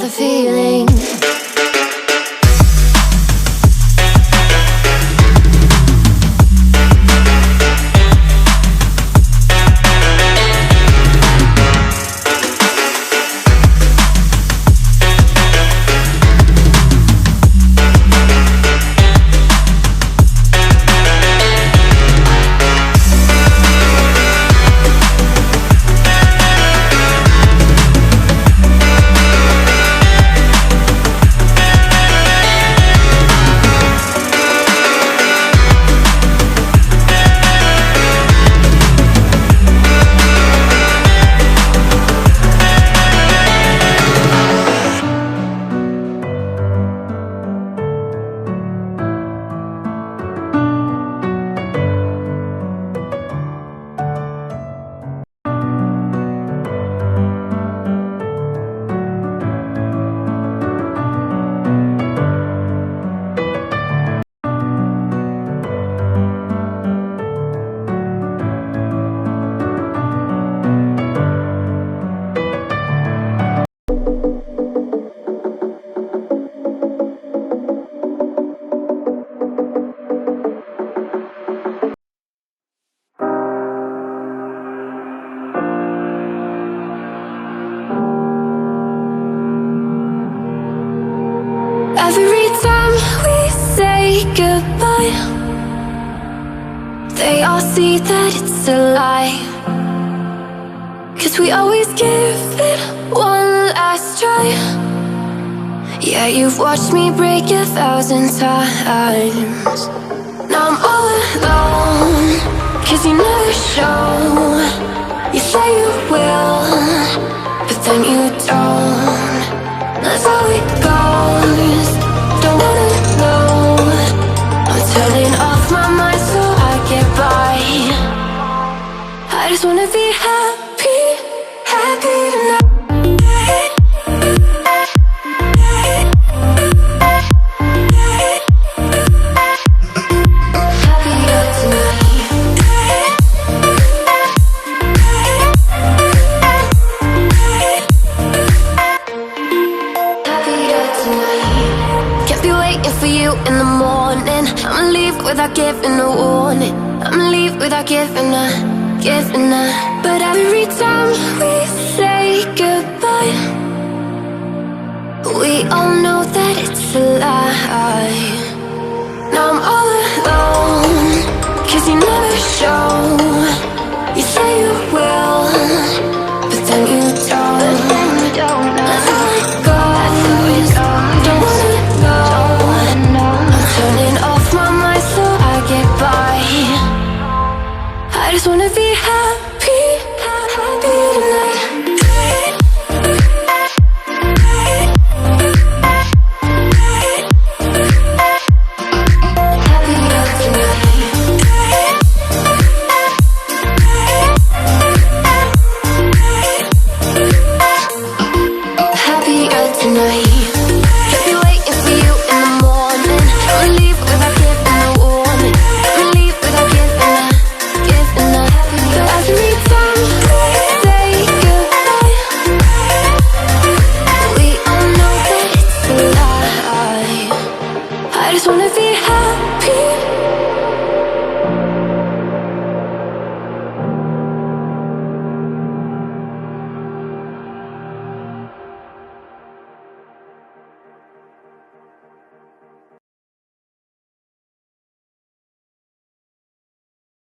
the feeling. Every time we say goodbye, they all see that it's a lie. 'Cause we always give it one last try. Yeah, you've watched me break 1,000 times. Now I'm all alone, 'cause you never show. You say you will, but then you don't. That's how it goes. Don't wanna know. I'm turning off my mind so I get by. I just wanna be happy, happy tonight. In the morning, I'ma leave without giving a warning. I'ma leave without giving a. But every time we say goodbye, we all know that it's a lie. Now I'm all alone, 'cause you never show.